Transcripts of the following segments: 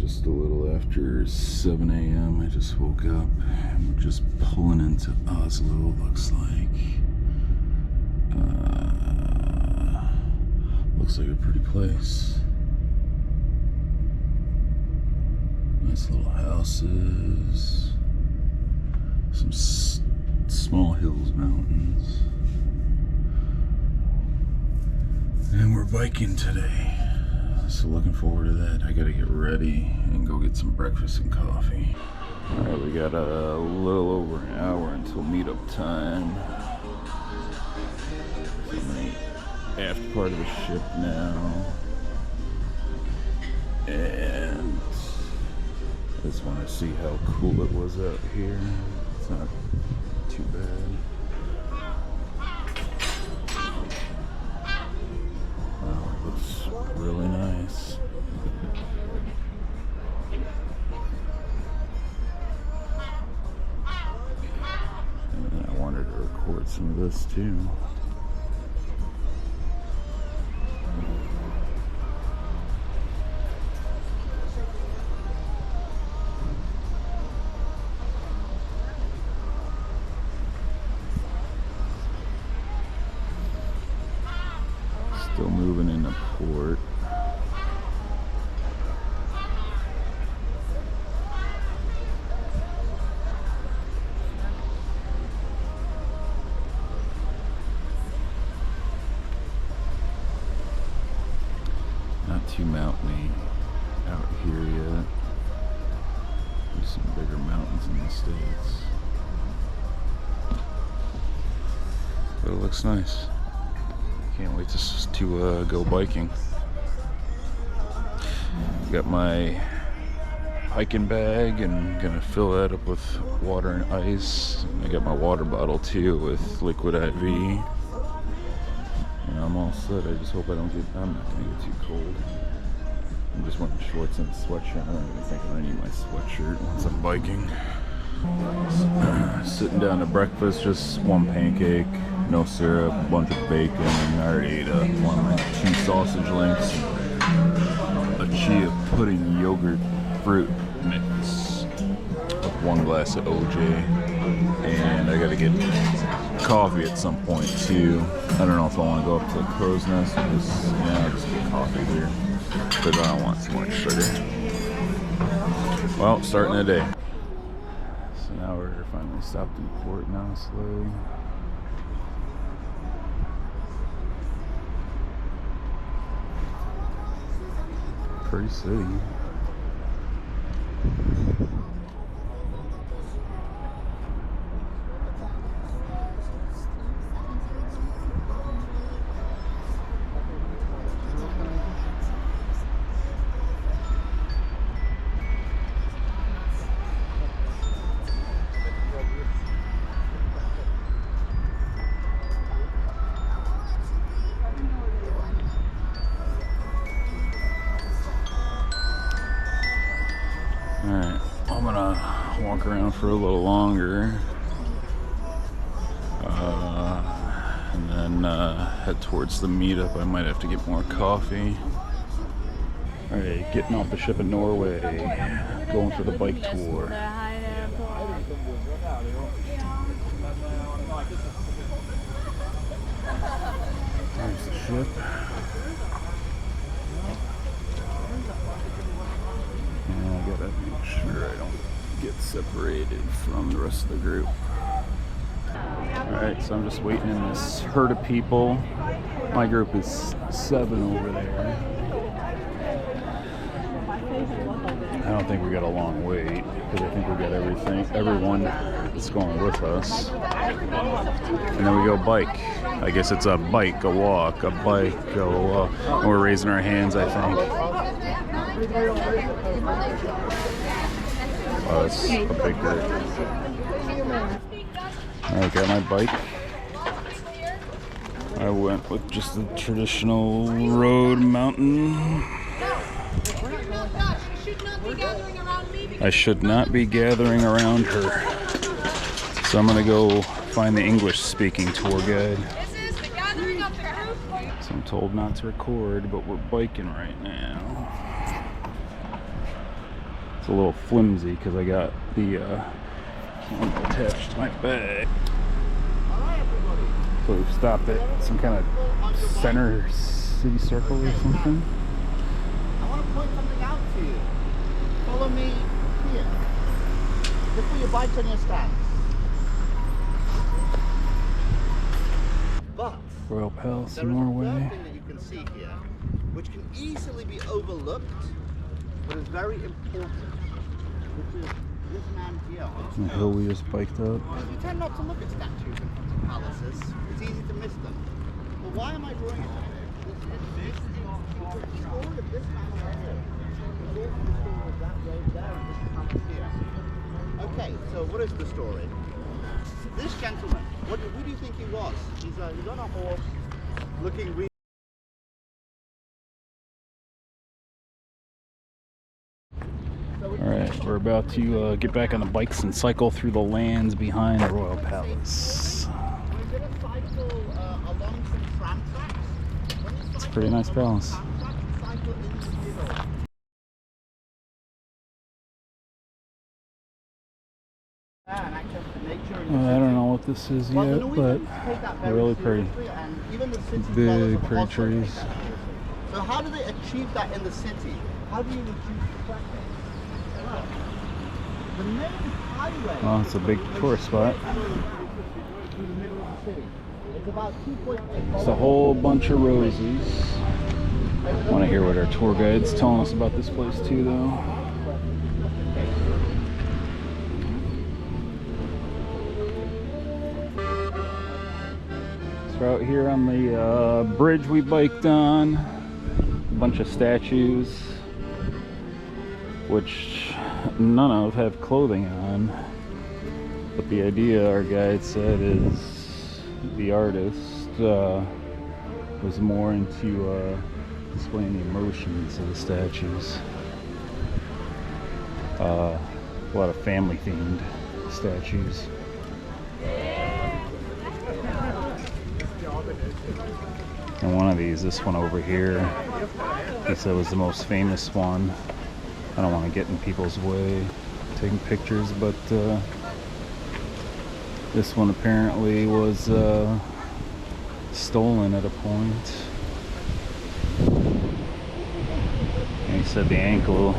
Just a little after 7 a.m. I just woke up and we're just pulling into Oslo, looks like. Looks like a pretty place. Nice little houses. Some small hills, mountains. And we're biking today. So looking forward to that. I gotta get ready and go get some breakfast and coffee. Alright, we got a little over an hour until meetup time. I'm in the aft part of the ship now. And I just want to see how cool it was out here. It's not too bad. Wow, it looks really nice. And I wanted to record some of this too. Still moving into port. Not too mountainy out here yet. There's some bigger mountains in the States. But it looks nice. Can't wait to go biking. Got my hiking bag and gonna fill that up with water and ice. I got my water bottle too with liquid IV. And I'm all set. I just hope I'm not gonna get too cold. I'm just wearing shorts and a sweatshirt. I'm not even thinking I need my sweatshirt once I'm biking. Sitting down to breakfast, just one pancake, no syrup, a bunch of bacon, and I already ate one of my 2 sausage links, a chia pudding yogurt fruit mix with 1 glass of OJ, and I gotta get coffee at some point too. I don't know if I want to go up to the Crow's Nest or I'll just get coffee here, because I don't want too much sugar. Well, starting the day. So now we're finally stopped in port in Oslo. Pretty city. Alright, I'm gonna walk around for a little longer and then head towards the meetup. I might have to get more coffee. Alright, getting off the ship in Norway, going for the bike tour. There's the ship. And I gotta make sure I don't get separated from the rest of the group. Alright, so I'm just waiting in this herd of people. My group is 7 over there. I don't think we got a long wait, because I think we got everyone that's going with us. And then we go bike. I guess it's a bike, a walk, a bike, a walk. And we're raising our hands, I think. Oh, that's a big group. I got my bike. I went with just the traditional road mountain. I should not be gathering around her. So I'm gonna go find the English-speaking tour guide. So I'm told not to record, but we're biking right now. It's a little flimsy because I got the camera attached to my bag. So we've stopped at some kind of center city circle or something. I want to point something out to you. Follow me here. Just put your bikes on your stands. But Royal Palace there in is a Norway. third thing that you can see here, which can easily be overlooked, but is very important, which is this man here. The hill we just biked up. Because we tend not to look at statues in front of palaces. It's easy to miss them. But why am I drawing it like this? This is the story of this man right here. It's also the story of that road there and this palace here. Okay, so what is the story? This gentleman, who do you think he was? He's on a horse, looking really... Alright, we're about to get back on the bikes and cycle through the lands behind the Royal Palace. We're going to cycle along some tram tracks. It's a pretty nice palace. I don't know what this is yet, but really pretty. Big, pretty trees. So how do they achieve that in the city? How do you reduce the traffic? The main highway... Oh, it's a big tourist spot. It's about 2.8. It's a whole bunch of roses. I want to hear what our tour guide's telling us about this place too, though. So out here on the bridge we biked on, a bunch of statues, which none of have clothing on. But the idea, our guide said, is the artist was more into displaying the emotions of the statues. A lot of family themed statues. And one of these, this one over here, he said was the most famous one. I don't want to get in people's way taking pictures, but this one apparently was stolen at a point. And he said the ankle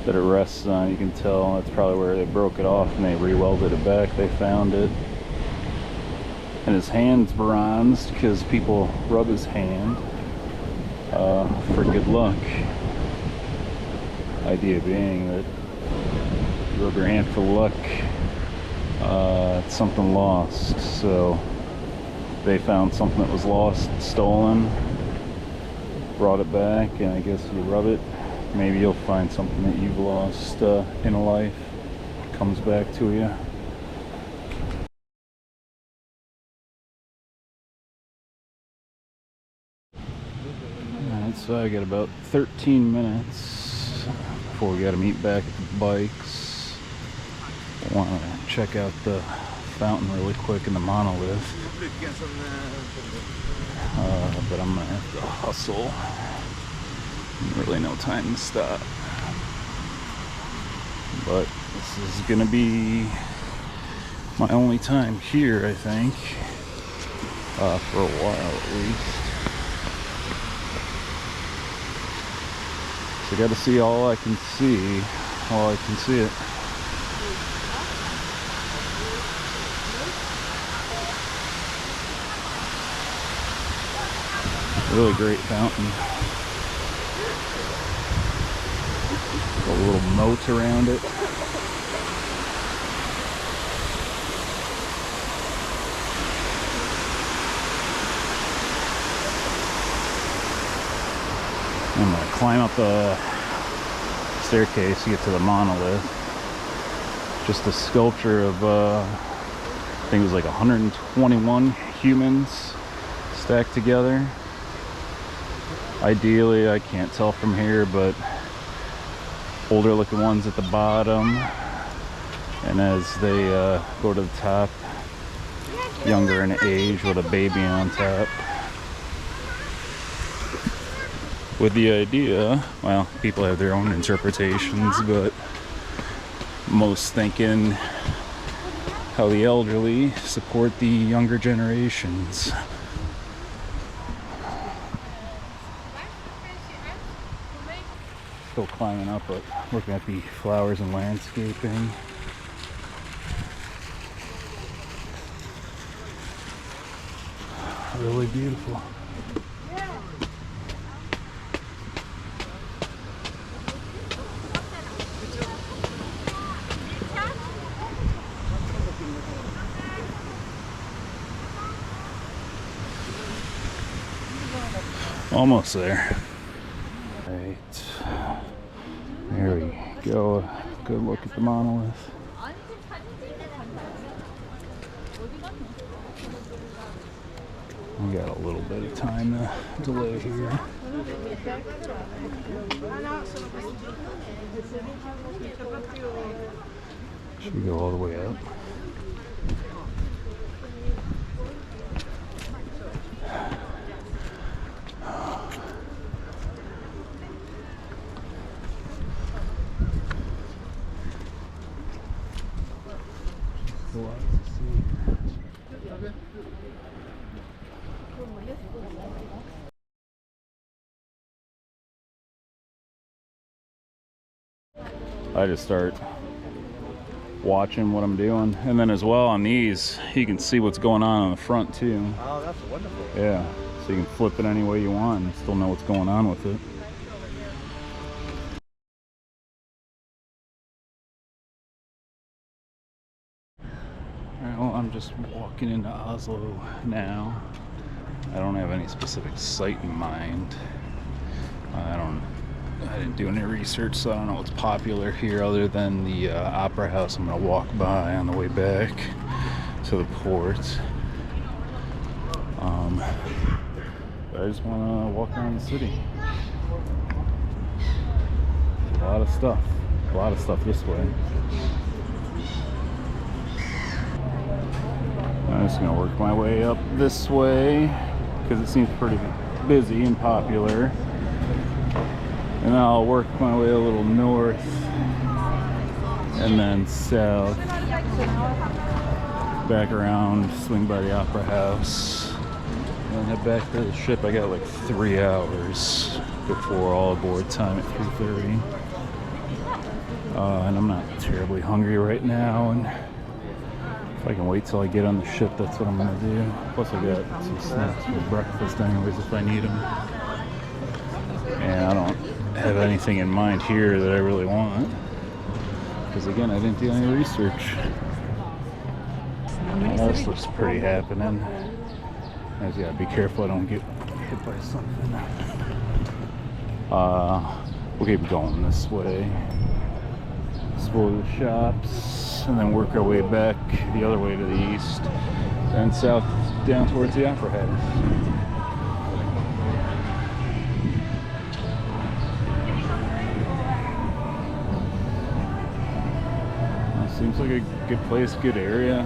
that it rests on, you can tell that's probably where they broke it off and they re-welded it back. They found it. And his hand's bronzed because people rub his hand for good luck. Idea being that you rub your hand for luck, it's something lost. So they found something that was lost, stolen, brought it back, and I guess you rub it, maybe you'll find something that you've lost in a life, comes back to you. Alright, so I got about 13 minutes before we got to meet back at the bikes. I want to check out the fountain really quick in the monolith. But I'm going to have to hustle. Really no time to stop. But this is going to be my only time here, I think. For a while at least. So I got to see all I can see while I can see it. Really great fountain. A little moat around it. I'm gonna climb up the staircase to get to the monolith. Just a sculpture of I think it was like 121 humans stacked together. Ideally, I can't tell from here, but older looking ones at the bottom, and as they go to the top, younger in age with a baby on top. with the idea, well, people have their own interpretations, but most thinking how the elderly support the younger generations. Still climbing up, but looking at the flowers and landscaping. Really beautiful. Almost there. Right. There we go. Good look at the monolith. We got a little bit of time to delay here. Should we go all the way up? I just start watching what I'm doing, and then as well on these you can see what's going on the front too. Oh, that's wonderful. Yeah, so you can flip it any way you want and still know what's going on with it. Alright, well, I'm just walking into Oslo now. I don't have any specific site in mind. I didn't do any research, so I don't know what's popular here other than the Opera House I'm going to walk by on the way back to the port. But I just want to walk around the city. A lot of stuff this way. I'm just going to work my way up this way because it seems pretty busy and popular. And I'll work my way a little north and then south, back around, swing by the Opera House, and then head back to the ship. I got like 3 hours before all aboard time at 3:30. And I'm not terribly hungry right now, and if I can wait till I get on the ship, that's what I'm gonna do. Plus I got some snacks for breakfast anyways if I need them. And I don't have anything in mind here that I really want, because again, I didn't do any research. This looks pretty happening. I just gotta be careful I don't get hit by something. We'll keep going this way, explore the shops, and then work our way back the other way to the east and south down towards the Opera House. Seems like a good place, good area.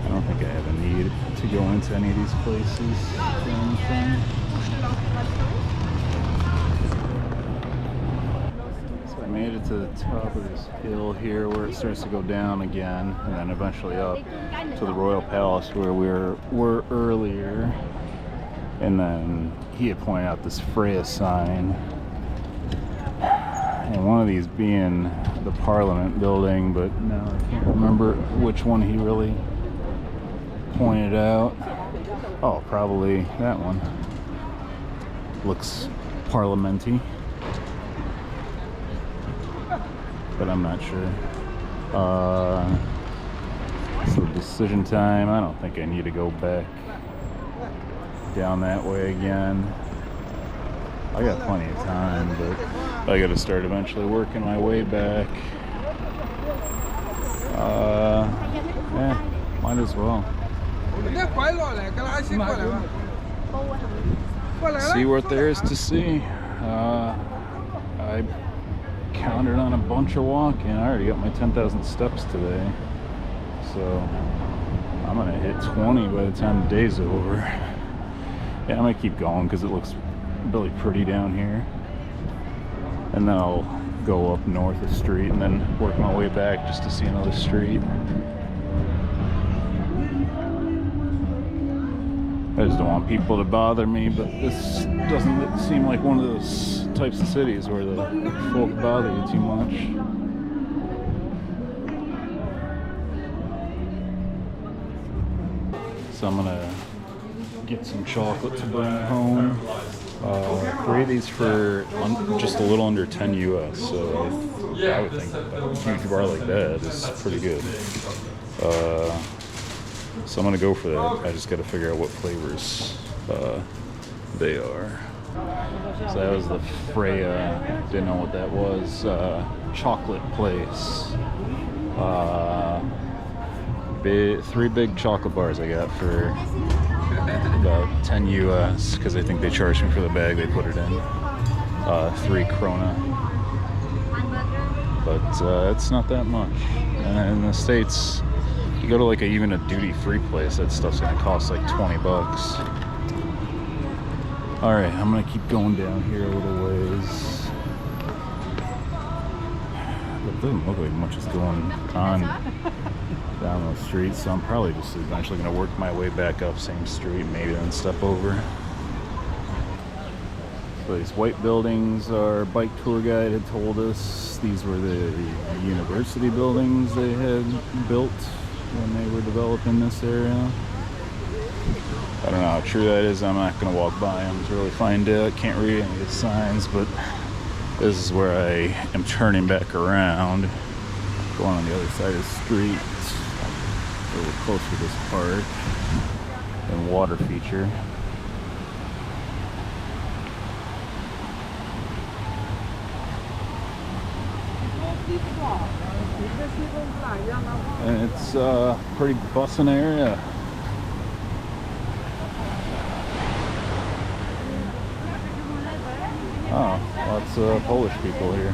I don't think I have a need to go into any of these places or anything. So I made it to the top of this hill here where it starts to go down again, and then eventually up to the Royal Palace where we were earlier. And then he had pointed out this Freya sign, and one of these being the Parliament building, but now I can't remember which one he really pointed out. Oh, probably that one. Looks parliamenty, but I'm not sure. So decision time. I don't think I need to go back down that way again. I got plenty of time, but I got to start eventually working my way back. Yeah, might as well. See what there is to see. I counted on a bunch of walking. I already got my 10,000 steps today. So I'm gonna hit 20 by the time the day's over. Yeah, I might keep going because it looks really pretty down here. And then I'll go up north the street and then work my way back just to see another street. I just don't want people to bother me, but this doesn't seem like one of those types of cities where the folk bother you too much. So I'm gonna get some chocolate to bring home. 3 of these for just a little under 10 US, so I would think a huge bar like that is pretty good. So I'm gonna go for that. I just gotta figure out what flavors they are. So that was the Freya, didn't know what that was, chocolate place. 3 big chocolate bars I got for about 10 US, because I think they charged me for the bag they put it in. 3 krona. But it's not that much. And in the States, you go to like even a duty-free place, that stuff's gonna cost like 20 bucks. All right, I'm gonna keep going down here a little ways. It doesn't look like much is going on down those streets, so I'm probably just eventually gonna work my way back up same street, maybe then step over. So these white buildings, our bike tour guide had told us these were the university buildings they had built when they were developing this area. I don't know how true that is. I'm not going to walk by them to really find out. Can't read any of the signs, but this is where I am turning back around, going on the other side of the street, a little closer to this park and water feature. And it's a pretty bussin' area. Oh, lots of Polish people here.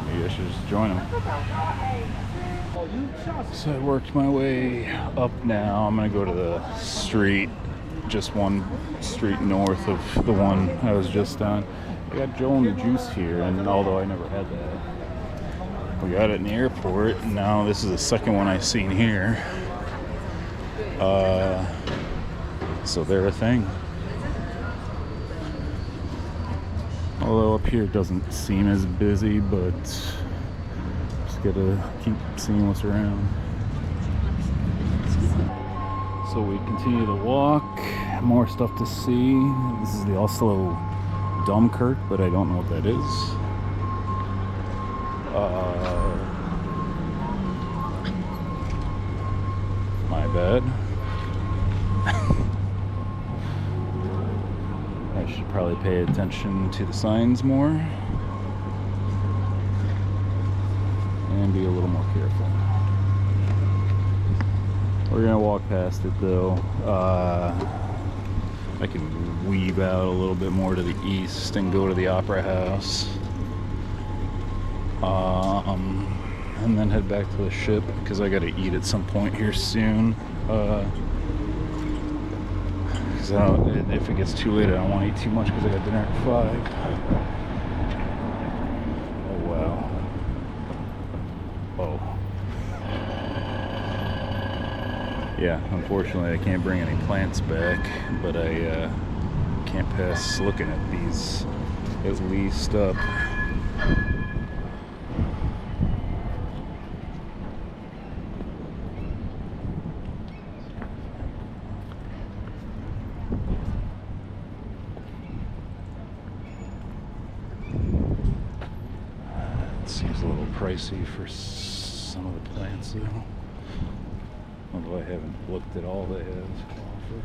Maybe I should just join them. So I worked my way up now. I'm gonna go to the street, just one street north of the one I was just on. I got Joe and the Juice here, and although I never had that, we got it in the airport, and now this is the second one I've seen here. So they're a thing. Although up here it doesn't seem as busy, but just gotta keep seeing what's around. So we continue to walk, more stuff to see. This is the Oslo Domkirke, but I don't know what that is. My bad. I should probably pay attention to the signs more and be a little more careful. We're gonna walk past it though. I can weave out a little bit more to the east and go to the Opera House. And then head back to the ship because I gotta eat at some point here soon. If it gets too late, I don't want to eat too much because I got dinner at 5. Oh wow. Oh. Yeah, unfortunately I can't bring any plants back, but I can't pass looking at these at least up. Seems a little pricey for some of the plants though. Although I haven't looked at all they have to offer.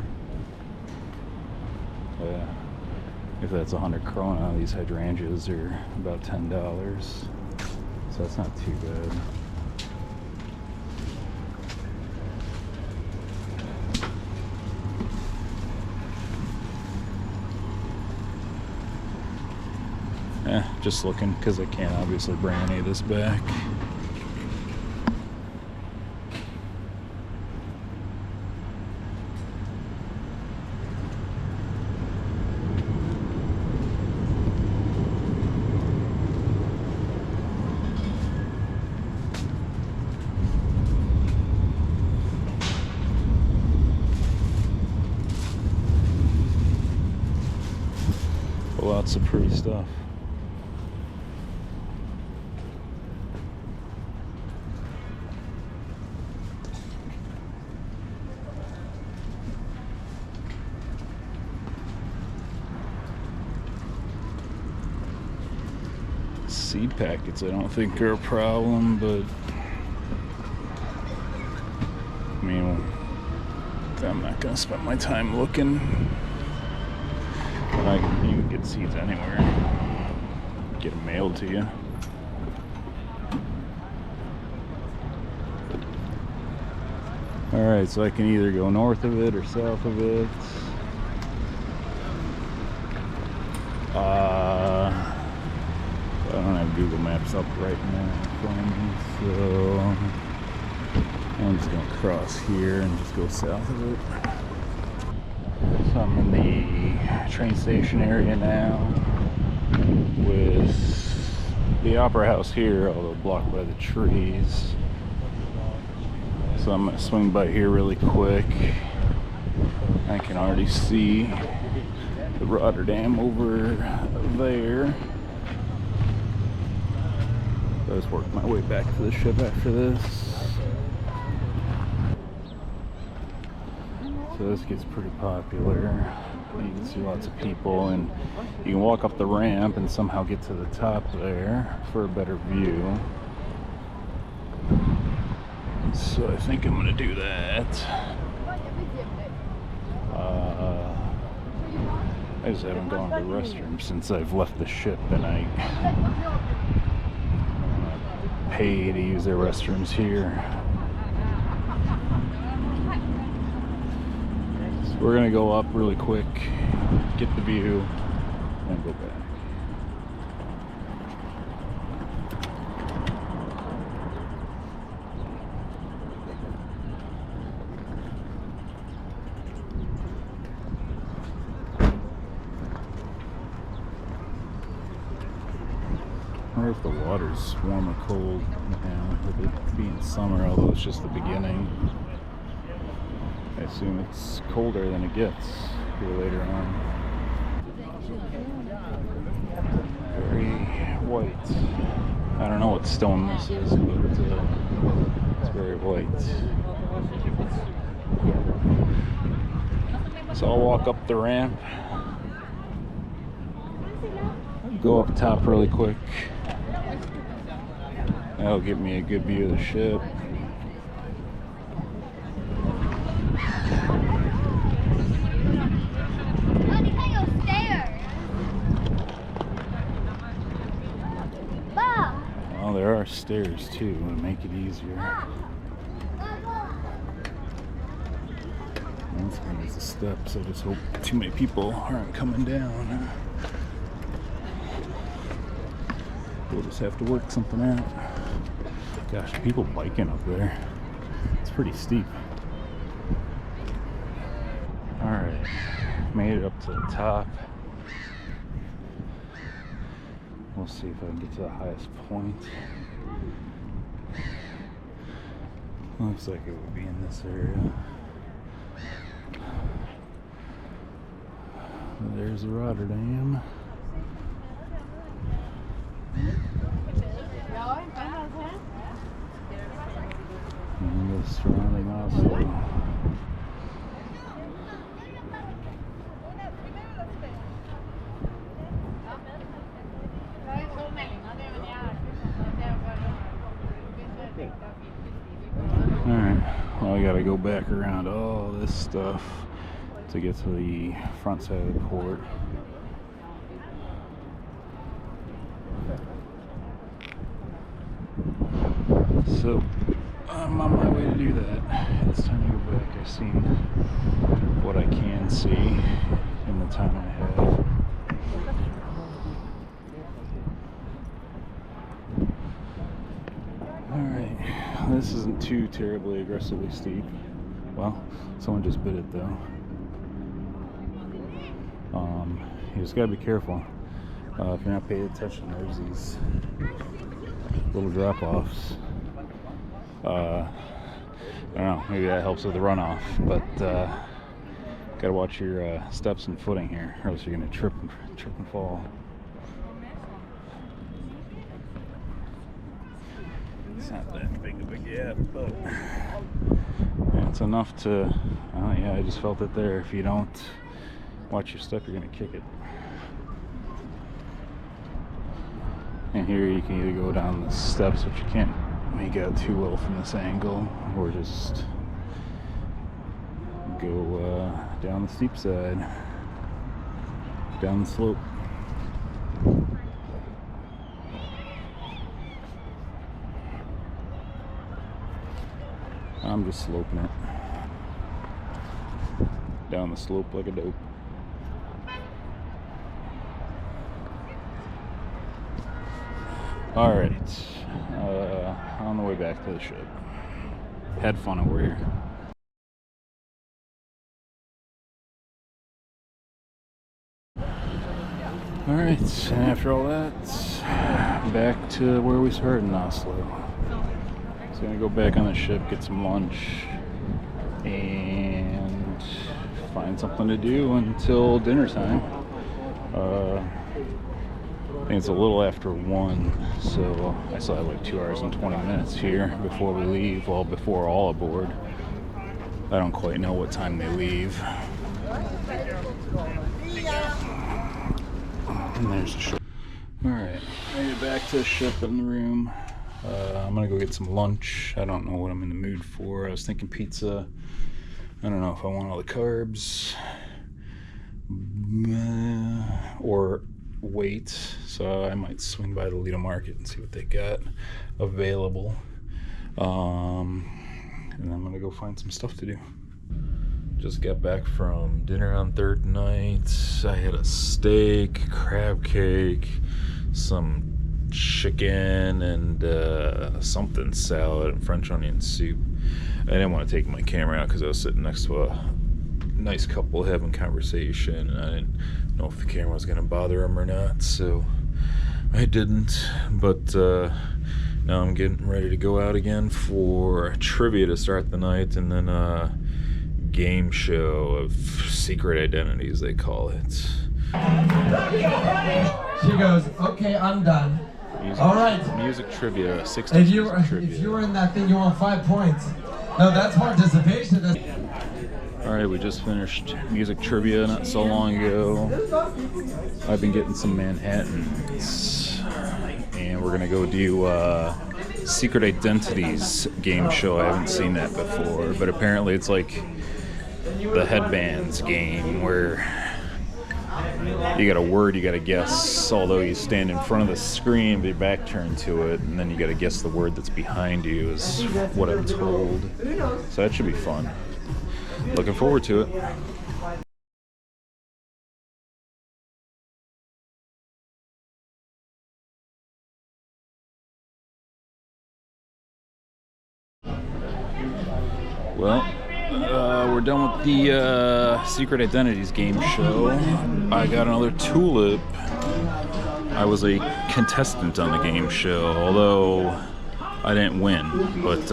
Yeah, if that's 100 krona, these hydrangeas are about $10. So that's not too bad. Just looking, because I can't obviously bring any of this back. Lots of pretty stuff. Seed packets I don't think are a problem, but I mean, I'm not gonna spend my time looking. You can get seeds anywhere. Get them mailed to you. Alright, so I can either go north of it or south of it. I don't have Google Maps up right now for me, so I'm just going to cross here and just go south of it. So I'm in the train station area now with the Opera House here, although blocked by the trees. So I'm going to swing by here really quick. I can already see the Rotterdam over there. I'll just work my way back to the ship after this. So this gets pretty popular. You can see lots of people, and you can walk up the ramp and somehow get to the top there for a better view. So I think I'm gonna do that. I just haven't gone to the restroom since I've left the ship, and I pay to use their restrooms here. So we're gonna go up really quick, get the view, and go back. I wonder if the water's warm or cold now, with it being summer, although it's just the beginning. I assume it's colder than it gets here later on. Very white. I don't know what stone this is, but it's very white. So I'll walk up the ramp, go up top really quick. That'll give me a good view of the ship. Well, there are stairs too to make it easier. That's going to use the steps. I just hope too many people aren't coming down. We'll just have to work something out. Gosh, people biking up there. It's pretty steep. Alright, made it up to the top. We'll see if I can get to the highest point. Looks like it would be in this area. There's Rotterdam. And the surrounding Oslo. Alright, well, I gotta go back around all this stuff to get to the front side of the port. So I'm on my way to do that. It's time to go back. I've seen what I can see in the time I have. this isn't too terribly aggressively steep. Well, someone just bit it though. You just gotta be careful. If you're not paying attention, there's these little drop-offs. I don't know, maybe that helps with the runoff, but gotta watch your steps and footing here, or else you're gonna trip and fall. It's not that big of a gap, but yeah, it's enough to. Oh yeah, I just felt it there. If you don't watch your step, you're gonna kick it. And here you can either go down the steps, which you can't make out too well from this angle, or just go down the steep side, down the slope. I'm just sloping it down the slope like a dope. All right, on the way back to the ship. Had fun over here. All right, and after all that, back to where we started in Oslo. So gonna go back on the ship, get some lunch, and find something to do until dinner time. I think it's a little after 1, so I still have like 2 hours and 20 minutes here before we leave, well, before all aboard. I don't quite know what time they leave. And there's the ship. Alright, I get back to the ship in the room. I'm gonna go get some lunch. I don't know what I'm in the mood for. I was thinking pizza. I don't know if I want all the carbs or wait, so I might swing by the Lido Market and see what they got available. And I'm gonna go find some stuff to do. Just got back from dinner on third night. I had a steak, crab cake, some chicken, and something salad and French onion soup. I didn't want to take my camera out because I was sitting next to a nice couple having conversation, and I didn't know if the camera was going to bother them or not, so I didn't. But now I'm getting ready to go out again for trivia to start the night, and then a game show of secret identities, they call it. She goes, okay, I'm done. All right. Music trivia, 60s music trivia. If you were in that thing, you want 5 points. No, that's participation. Alright, we just finished music trivia not so long ago. I've been getting some Manhattans, and we're gonna go do Secret Identities game show. I haven't seen that before, but apparently it's like the headbands game where you got a word you got to guess, although you stand in front of the screen with your back turned to it, and then you got to guess the word that's behind you, is what I'm told. So that should be fun. Looking forward to it. Well, we're done with the Secret Identities game show. I got another tulip. I was a contestant on the game show, although I didn't win, but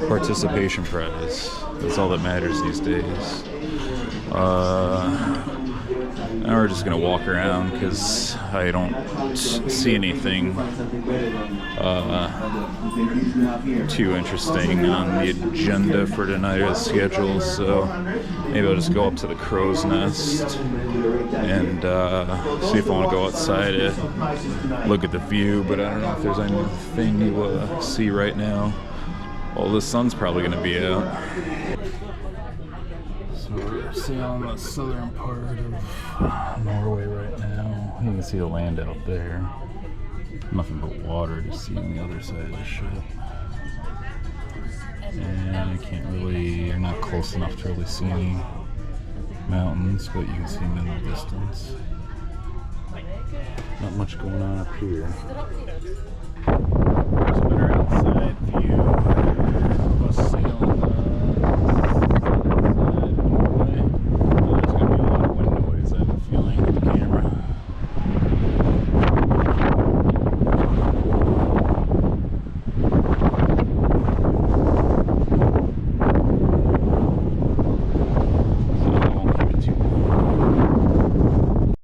participation prize. That's all that matters these days. Now we're just gonna walk around because I don't see anything too interesting on the agenda for tonight's schedule, so maybe I'll just go up to the crow's nest and see if I want to go outside and look at the view, but I don't know if there's anything to see right now. Well, the sun's probably going to be out. So we're sailing the southern part of Norway right now. You can see the land out there. Nothing but water to see on the other side of the ship. And you can't really, you're not close enough to really see any mountains, but you can see them in the distance. Not much going on up here.